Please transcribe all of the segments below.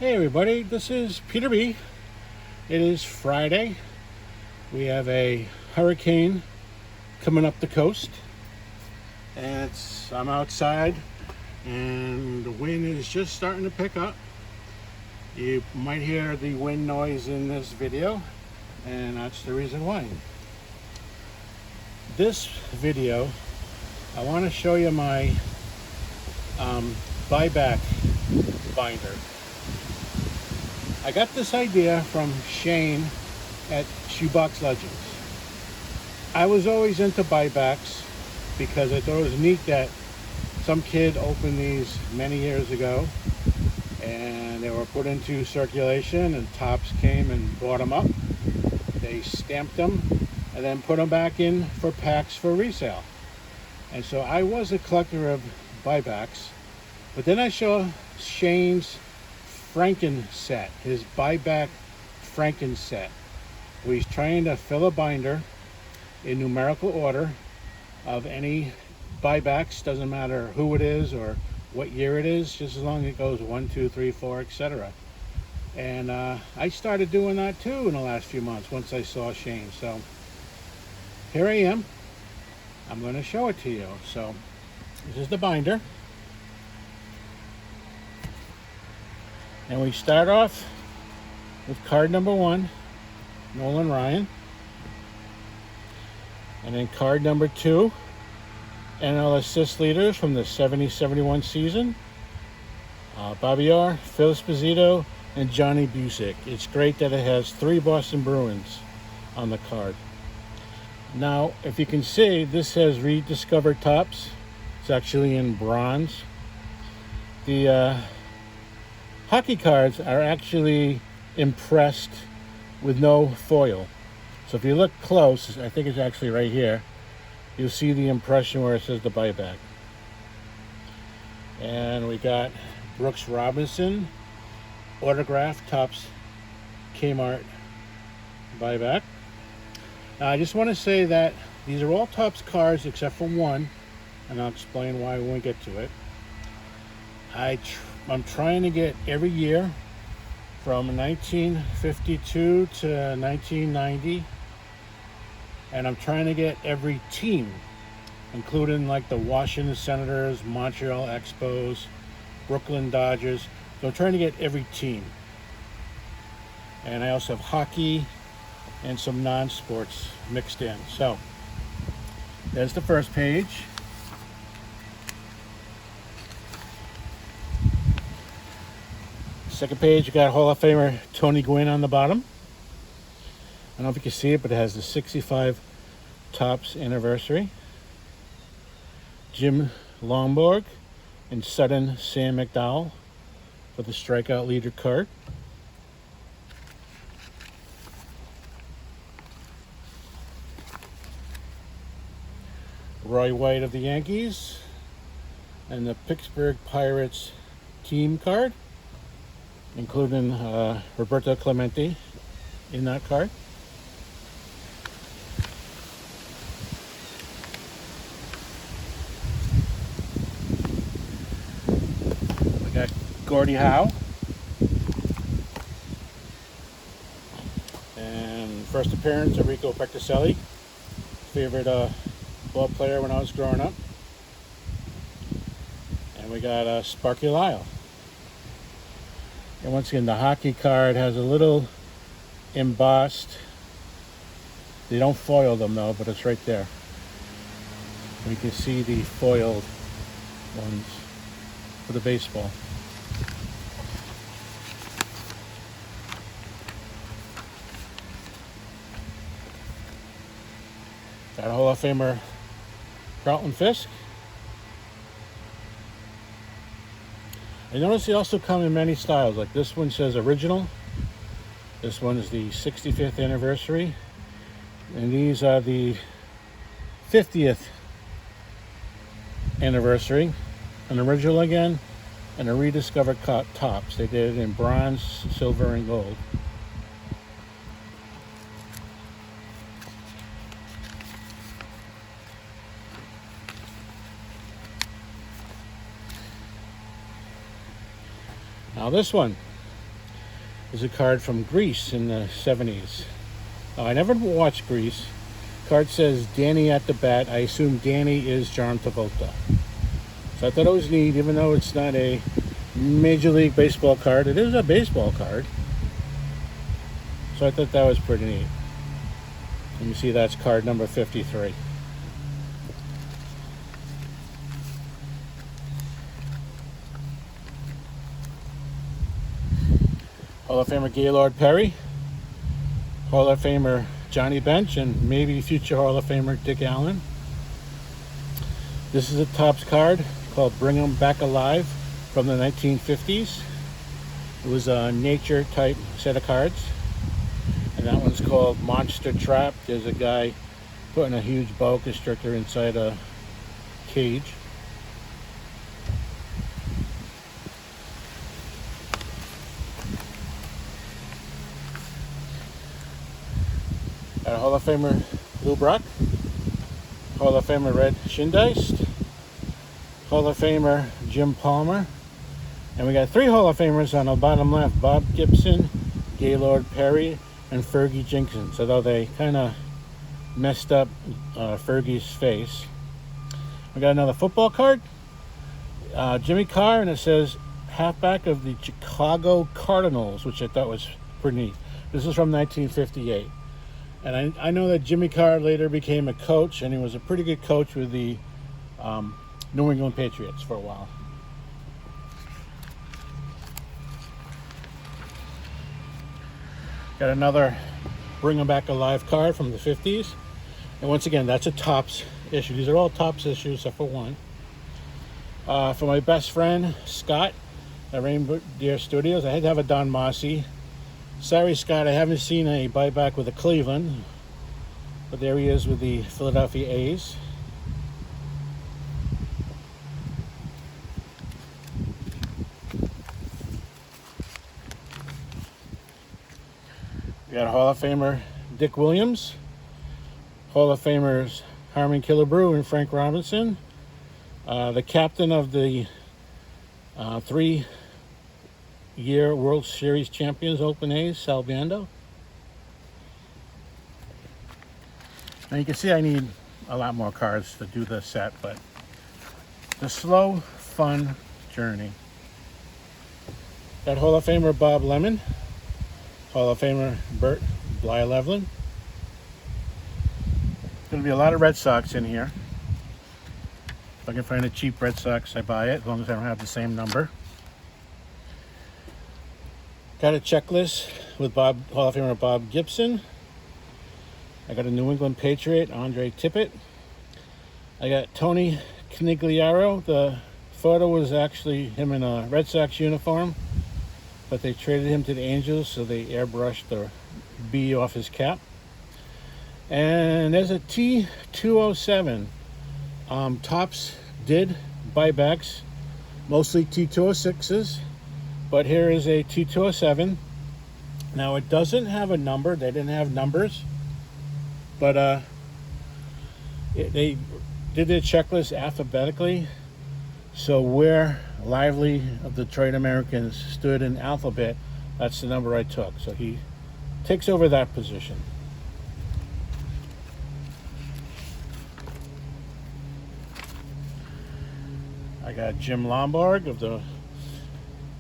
Hey everybody, this is Peter B. It is Friday. We have a hurricane coming up the coast. And I'm outside and the wind is just starting to pick up. You might hear the wind noise in this video, and that's the reason why. This video, I want to show you my buyback binder. I got this idea from Shane at Shoebox Legends. I was always into buybacks because I thought it was neat that some kid opened these many years ago and they were put into circulation, and Topps came and bought them up. They stamped them and then put them back in for packs for resale. And so I was a collector of buybacks, but then I saw Shane's Frankenset, his buyback Frankenset, where he's trying to fill a binder in numerical order of any buybacks. Doesn't matter who it is or what year it is, just as long as it goes 1, 2, 3, 4, etc. And I started doing that too in the last few months once I saw Shane. So here I am. I'm going to show it to you. So this is the binder. And we start off with card number 1, Nolan Ryan. And then card number 2, NL assist leaders from the 70-71 season. Bobby R, Phil Esposito, and Johnny Busick. It's great that it has 3 Boston Bruins on the card. Now, if you can see, this says Rediscovered Topps. It's actually in bronze. The hockey cards are actually impressed with no foil. So if you look close, I think it's actually right here, you'll see the impression where it says the buyback. And we got Brooks Robinson, autograph Topps Kmart buyback. Now I just want to say that these are all Topps cards except for one, and I'll explain why when we get to it. I'm trying to get every year from 1952 to 1990, and I'm trying to get every team, including like the Washington Senators, Montreal Expos, Brooklyn Dodgers. So I'm trying to get every team. And I also have hockey and some non-sports mixed in. So there's the first page. Second page, you got Hall of Famer Tony Gwynn on the bottom. I don't know if you can see it, but it has the 65 Topps anniversary. Jim Lomborg and Sudden Sam McDowell for the strikeout leader card. Roy White of the Yankees and the Pittsburgh Pirates team card, including Roberto Clemente in that card. We got Gordie Howe. And first appearance of Rico Petrocelli, favorite ball player when I was growing up. And we got Sparky Lyle. And once again, the hockey card has a little embossed. They don't foil them though, but it's right there. You can see the foiled ones for the baseball. Got a Hall of Famer Carlton Fisk. I notice they also come in many styles. Like this one says original. This one is the 65th anniversary. And these are the 50th anniversary. An original again, and a rediscovered Topps. They did it in bronze, silver, and gold. Now this one, is a card from Greece in the 70s. I never watched Greece. Card says Danny at the bat. I assume Danny is John Travolta. So I thought it was neat, even though it's not a Major League Baseball card. It is a baseball card. So I thought that was pretty neat. Let me see, that's card number 53. Hall of Famer Gaylord Perry, Hall of Famer Johnny Bench, and maybe future Hall of Famer Dick Allen. This is a Topps card called Bring 'Em Back Alive from the 1950s. It was a nature type set of cards. And that one's called Monster Trap. There's a guy putting a huge boa constrictor inside a cage. Got a Hall of Famer Lou Brock, Hall of Famer Red Shindeist, Hall of Famer Jim Palmer, and we got 3 Hall of Famers on the bottom left: Bob Gibson, Gaylord Perry, and Fergie Jenkins, although they kind of messed up Fergie's face. We got another football card, Jimmy Carr, and it says halfback of the Chicago Cardinals, which I thought was pretty neat. This is from 1958. And I know that Jimmy Carr later became a coach, and he was a pretty good coach with the New England Patriots for a while. Got another Bring 'Em Back Alive card from the 50s. And once again, that's a Topps issue. These are all Topps issues except for one. For my best friend, Scott, at Reindeer Studios, I had to have a Don Mossy. Sorry, Scott, I haven't seen a buyback with the Cleveland. But there he is with the Philadelphia A's. We got a Hall of Famer Dick Williams, Hall of Famers Harmon Killebrew and Frank Robinson, the captain of the 3-year World Series champions Oakland A's, Sal Bando. Now you can see I need a lot more cards to do the set, but the slow, fun journey. Got Hall of Famer Bob Lemon, Hall of Famer Bert Blylevelin. Going to be a lot of Red Sox in here. If I can find a cheap Red Sox, I buy it, as long as I don't have the same number. Got a checklist with Hall of Famer Bob Gibson. I got a New England Patriot, Andre Tippett. I got Tony Canigliaro. The photo was actually him in a Red Sox uniform, but they traded him to the Angels, so they airbrushed the B off his cap. And there's a T207. Topps did buybacks, mostly T206s, but here is a T207. Now it doesn't have a number. They didn't have numbers, but they did their checklist alphabetically. So where Lively of the Detroit Americans stood in alphabet, that's the number I took. So he takes over that position. I got Jim Lombard of the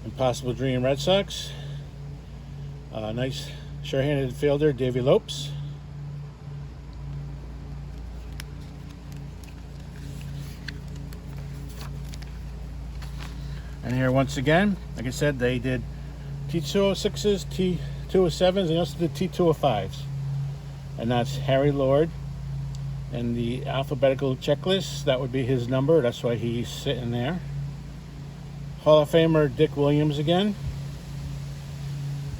Impossible Dream Red Sox. Nice sure-handed fielder, Davy Lopes. And here once again, like I said, they did T206s, T207s, and also did T205s. And that's Harry Lord. And the alphabetical checklist, that would be his number. That's why he's sitting there. Hall of Famer Dick Williams again.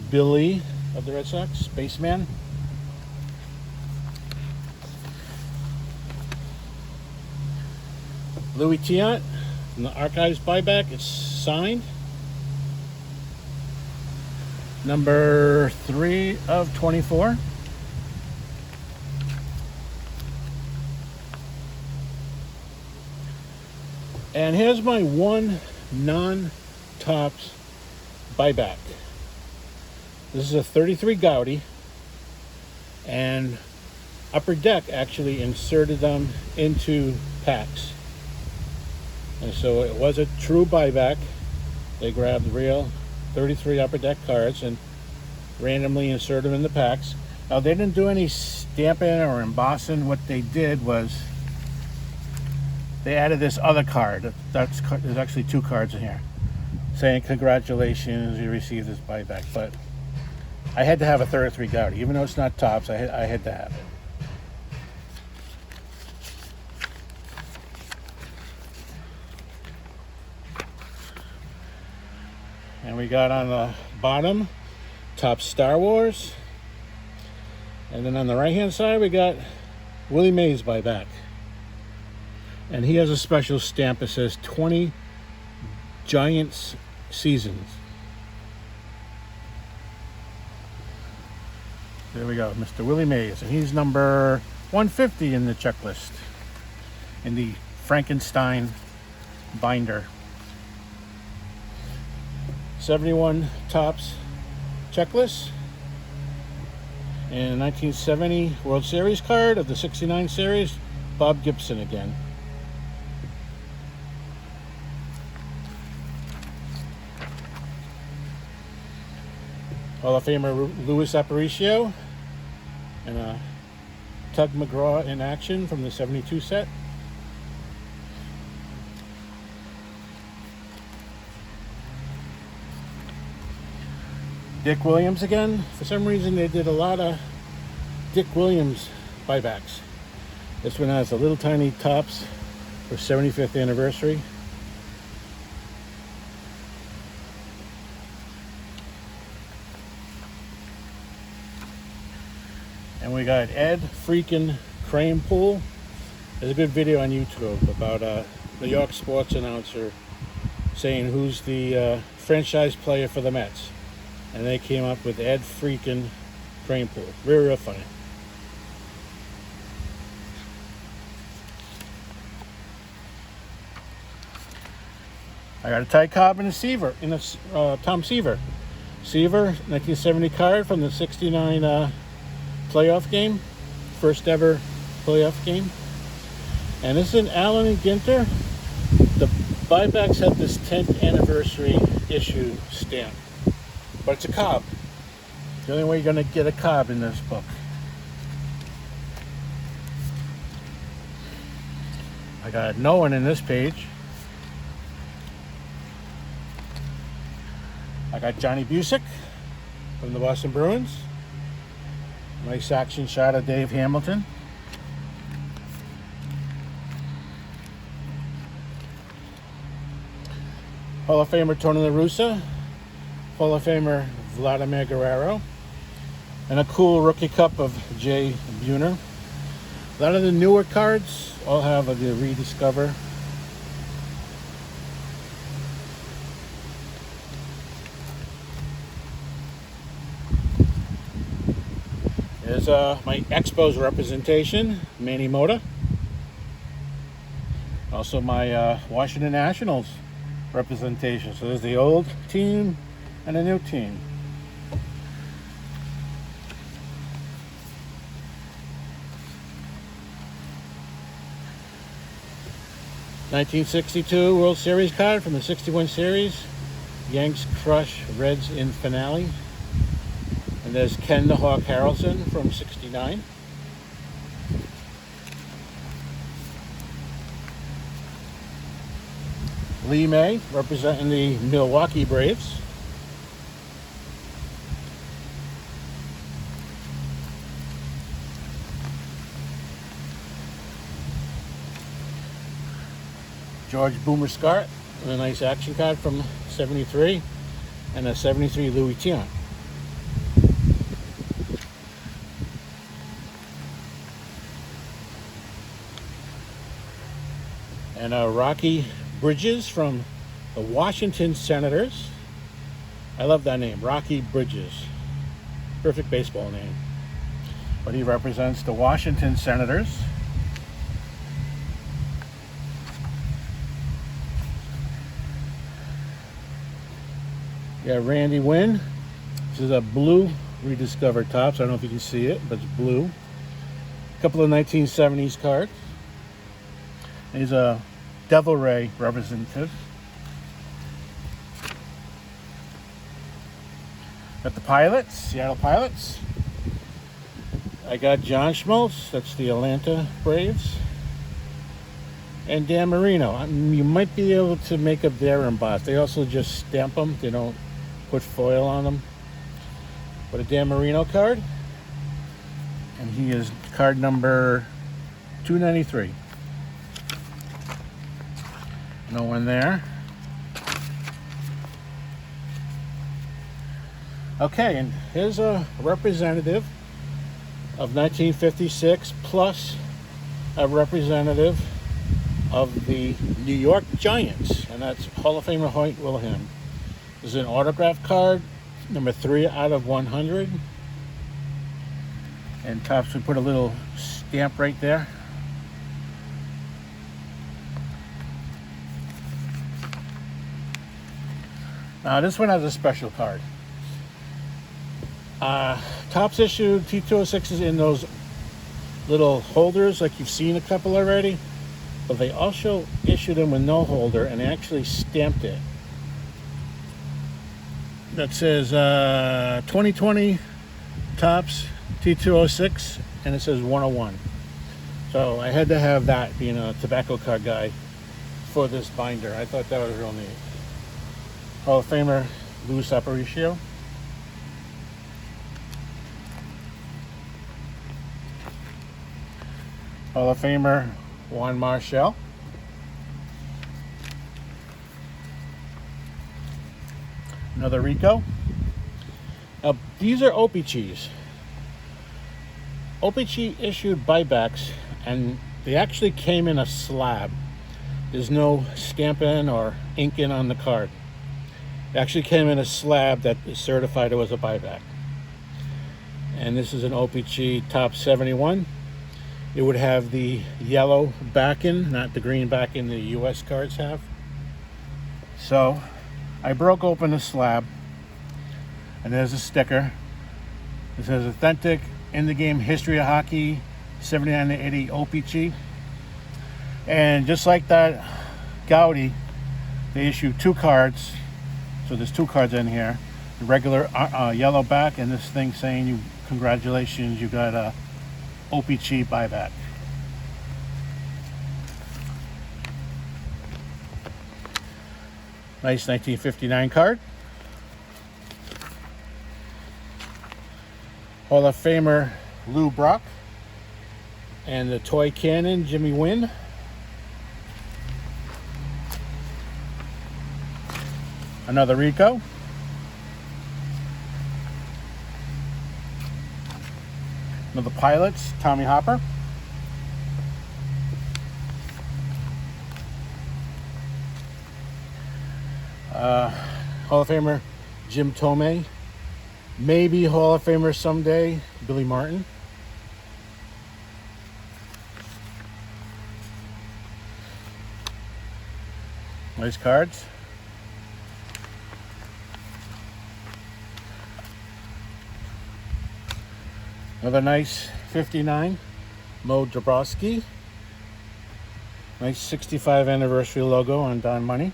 Bill Lee of the Red Sox, Spaceman. Louis Tiant from the Archives buyback. It's signed. Number 3 of 24. And here's my one non-Topps buyback. This is a 33 Gaudi, and Upper Deck actually inserted them into packs. And so it was a true buyback. They grabbed real 33 Upper Deck cards and randomly inserted them in the packs. Now, they didn't do any stamping or embossing. What they did was they added this other card. There's actually 2 cards in here saying, congratulations, you received this buyback. But I had to have a 33 Gaudi. Even though it's not Topps, I had to have it. And we got on the bottom, Topps Star Wars. And then on the right hand side, we got Willie Mays buyback. And he has a special stamp that says 20 Giants seasons. There we go, Mr. Willie Mays. And he's number 150 in the checklist, in the Frankenstein binder. 71 Topps checklist. And 1970 World Series card of the 69 series, Bob Gibson again. Hall of Famer Louis Aparicio, and a Tug McGraw in action from the 72 set. Dick Williams again. For some reason they did a lot of Dick Williams buybacks. This one has a little tiny Topps for 75th anniversary. And we got Ed freaking Kranepool. There's a good video on YouTube about a New York sports announcer saying who's the franchise player for the Mets. And they came up with Ed freaking Kranepool. Very, real funny. I got a Ty Cobb and a Seaver, in a Tom Seaver. Seaver, 1970 card from the 69 playoff game. First ever playoff game. And this is an Allen and Ginter. The buybacks have this 10th anniversary issue stamp. But it's a Cobb. The only way you're going to get a Cobb in this book. I got no one in this page. I got Johnny Busick from the Boston Bruins. Nice action shot of Dave Hamilton. Hall of Famer Tony La Russa. Hall of Famer Vladimir Guerrero. And a cool rookie cup of Jay Buhner. A lot of the newer cards all have the rediscover. There's my Expos representation, Manny Mota. Also my Washington Nationals representation. So there's the old team and a new team. (1962) World Series card from the 61 series. Yanks crush Reds in finale. And there's Ken the Hawk Harrelson from 69. Lee May representing the Milwaukee Braves. George Boomer Scott with a nice action card from 73 and a 73 Louis Tiant. And Rocky Bridges from the Washington Senators. I love that name, Rocky Bridges. Perfect baseball name. But he represents the Washington Senators. You got Randy Wynn This is a blue rediscovered Topps. I don't know if you can see it, but it's blue. A couple of 1970s cards. He's a Devil Ray representative. Got the Pilots, Seattle Pilots. I got John Schmaltz, that's the Atlanta Braves. And Dan Marino. You might be able to make up their emboss. They also just stamp them. They don't put foil on them. But a Dan Marino card. And he is card number 293. No one there. Okay, and here's a representative of 1956 plus a representative of the New York Giants, and that's Hall of Famer Hoyt Wilhelm. This is an autograph card, number 3 out of 100. And Topps would put a little stamp right there. Now this one has a special card. Topps issued T206s in those little holders, like you've seen a couple already, but they also issued them with no holder and actually stamped it. That says 2020 Topps T206, and it says 101. So I had to have that, being a tobacco card guy, for this binder. I thought that was real neat. Hall of Famer Luis Aparicio. Hall of Famer Juan Marshall. Another Rico. Now, these are Opichis. Opichi issued buybacks, and they actually came in a slab. There's no stamping or inking on the card. It actually came in a slab that is certified it was a buyback. And this is an Opichi Top 71. It would have the yellow backing, not the green backing the US cards have. So I broke open the slab, and there's a sticker. It says authentic in the game history of hockey 79 to 80 Opichi. And just like that Gaudi, they issued 2 cards. So there's 2 cards in here, the regular yellow back, and this thing saying you congratulations, you got a Opichi buyback. Nice 1959 card. Hall of Famer Lou Brock and the toy cannon Jimmy Wynn. Another Rico. Another Pilots, Tommy Hopper. Hall of Famer Jim Tomei. Maybe Hall of Famer someday, Billy Martin. Nice cards. Another nice 59, Mo Dabrowski. Nice 65 anniversary logo on Don Money.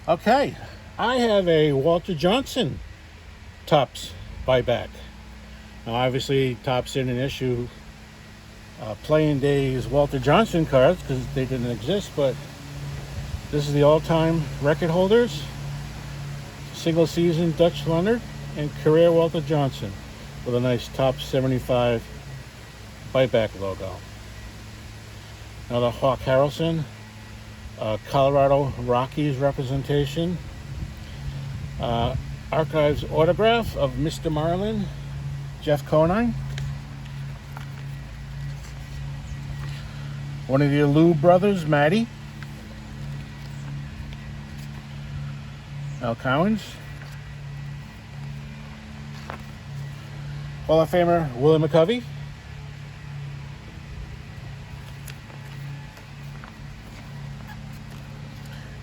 Okay, I have a Walter Johnson Topps buyback. Now obviously Topps didn't issue playing days Walter Johnson cards because they didn't exist, but this is the all-time record holders. Single season Dutch Leonard and career Walter Johnson with a nice Topps 75 buyback logo. Another Hawk Harrelson, Colorado Rockies representation. Archives autograph of Mr. Marlin, Jeff Conine. One of the Alou brothers, Matty. Al Cowens. Hall of Famer Willie McCovey.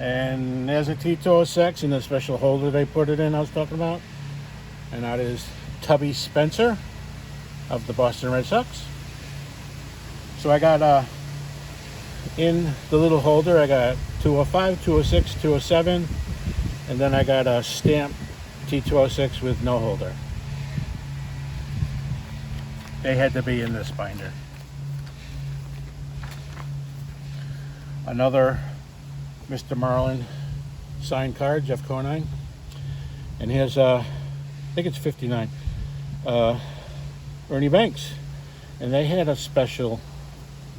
And there's a T206 in the special holder they put it in I was talking about. And that is Tubby Spencer of the Boston Red Sox. So I got in the little holder, I got 205, 206, 207, and then I got a stamp T206 with no holder. They had to be in this binder. Another Mr. Marlin signed card, Jeff Conine. And here's, I think it's 59, Ernie Banks. And they had a special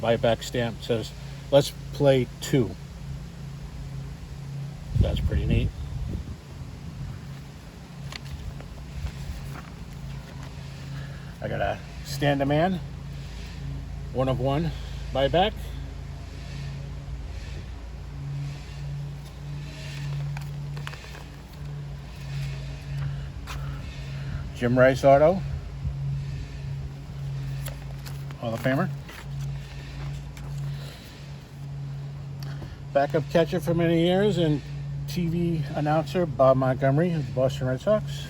buyback stamp that says, let's play 2. That's pretty neat. I got a Stand a Man, 1 of 1 buyback. Jim Rice auto, Hall of Famer. Backup catcher for many years and TV announcer Bob Montgomery of the Boston Red Sox.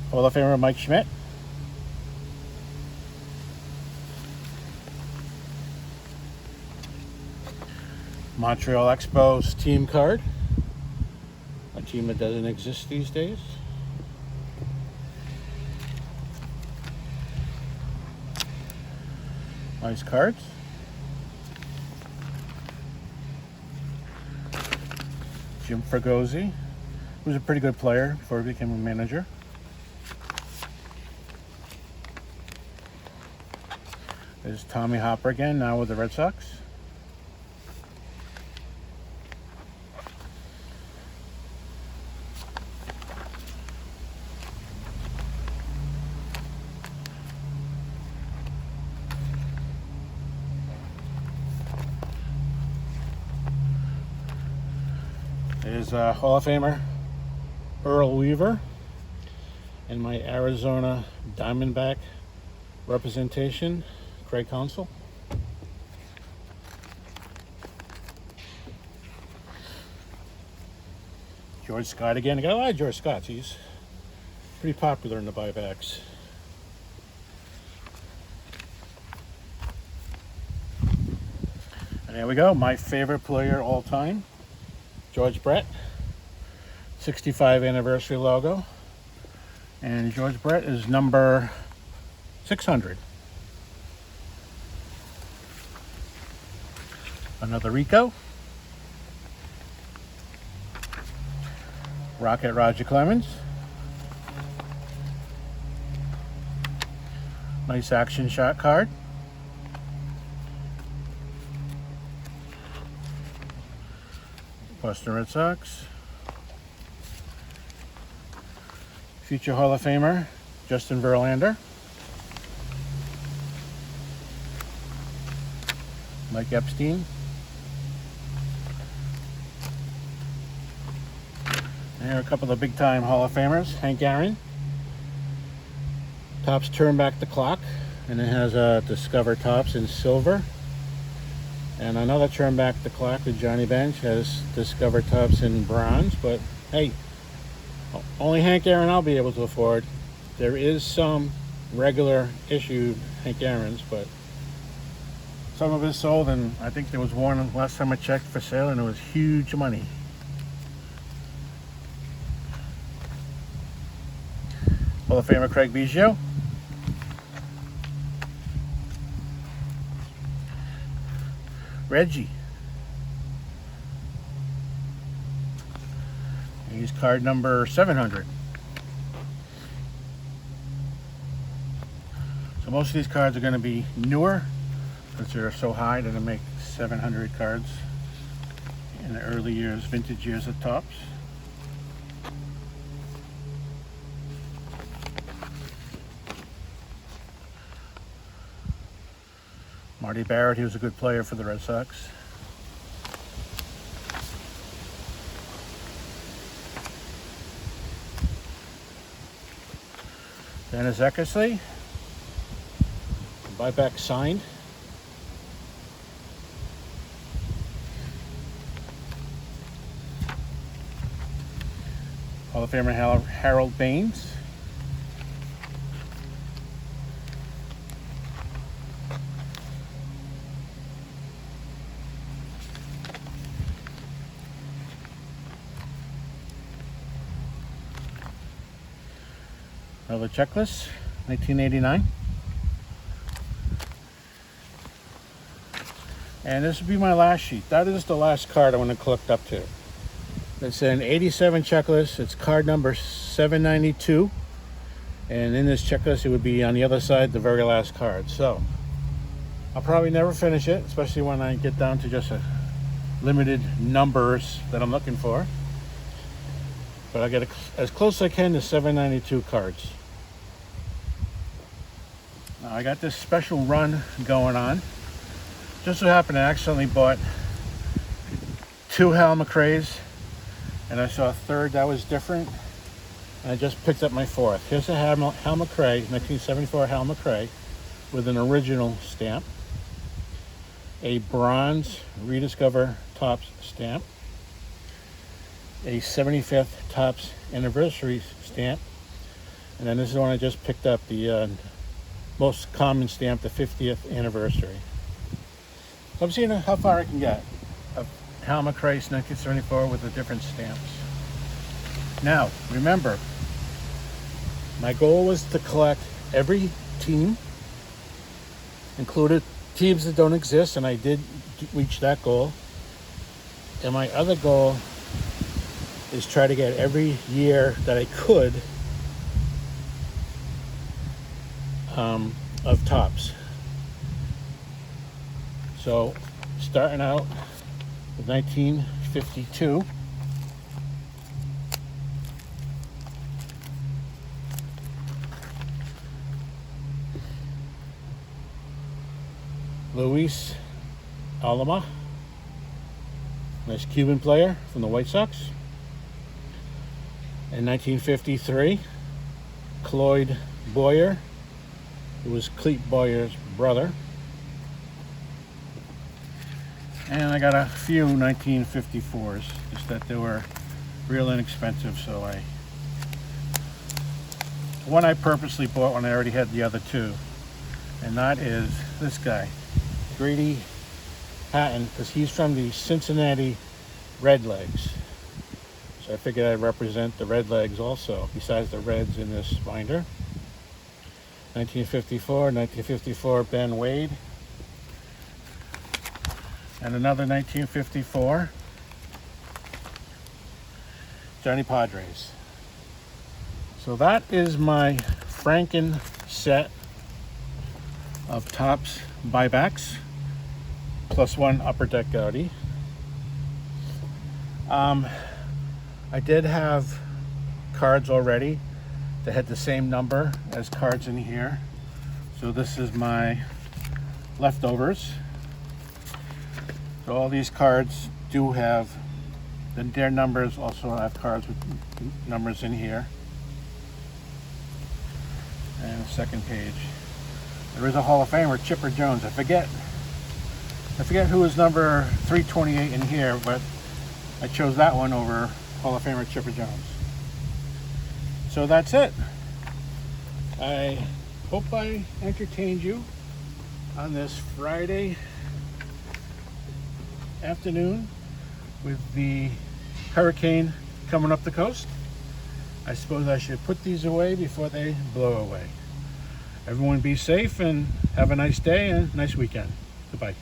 Hall of Famer Mike Schmidt. Montreal Expos team card. A team that doesn't exist these days. Nice cards. Jim Fregosi, who was a pretty good player before he became a manager. There's Tommy Hopper again, now with the Red Sox. There's Hall of Famer Earl Weaver and my Arizona Diamondback representation, Craig Counsell. George Scott again. I got a lot of George Scotts. He's pretty popular in the buybacks. And there we go. My favorite player all time, George Brett. 65 anniversary logo. And George Brett is number 600. Another Rico. Rocket Roger Clemens. Nice action shot card. Boston Red Sox. Future Hall of Famer Justin Verlander. Mike Epstein. And here are a couple of big time Hall of Famers. Hank Aaron. Topps Turn Back the Clock. And it has a Discover Topps in silver. And another Turn Back the Clock with Johnny Bench has Discover Topps in bronze. But hey, only Hank Aaron I'll be able to afford. There is some regular issued Hank Aaron's, but some of it sold, and I think there was one last time I checked for sale, and it was huge money. Hall of Famer Craig Biggio. Reggie. He's card number 700. So most of these cards are going to be newer because they're so high that they make 700 cards in the early years, vintage years of Topps. Marty Barrett, he was a good player for the Red Sox. Dennis Eckersley, buyback signed. of Famer Harold Baines. Another checklist, 1989. And this will be my last sheet. That is the last card I want to collect up to. It's an 87 checklist. It's card number 792. And in this checklist, it would be on the other side, the very last card. So I'll probably never finish it, especially when I get down to just a limited numbers that I'm looking for. But I'll get as close as I can to 792 cards. Now I got this special run going on. Just so happened I accidentally bought 2 Hal McRae's, and I saw a third that was different, and I just picked up my 4th. Here's a Hal McRae, 1974 Hal McRae, with an original stamp, a bronze Rediscover Topps stamp, a 75th Topps anniversary stamp, and then this is the one I just picked up, the most common stamp, the 50th anniversary. So I'm seeing how far I can get of Hal McRae's 1974 with the different stamps. Now, remember, my goal was to collect every team, included teams that don't exist, and I did reach that goal. And my other goal is try to get every year that I could of Topps. So, starting out with 1952. Luis Alama, nice Cuban player from the White Sox. In 1953, Cloyd Boyer, who was Clete Boyer's brother. And I got a few 1954s, just that they were real inexpensive, so one I purposely bought when I already had the other 2, and that is this guy, Grady Hatton, because he's from the Cincinnati Redlegs. So I figured I'd represent the Redlegs also, besides the Reds in this binder. 1954 Ben Wade. And another 1954, Johnny Padres. So that is my Frankenset of Topps buybacks, plus 1 Upper Deck Gaudi. I did have cards already that had the same number as cards in here. So this is my leftovers. So all these cards do have their numbers. Also have cards with numbers in here. And the second page, there is a Hall of Famer, Chipper Jones. I forget who is number 328 in here, but I chose that one over Hall of Famer Chipper Jones. So that's it. I hope I entertained you on this Friday afternoon with the hurricane coming up the coast. I suppose I should put these away before they blow away. Everyone be safe and have a nice day and nice weekend. Goodbye.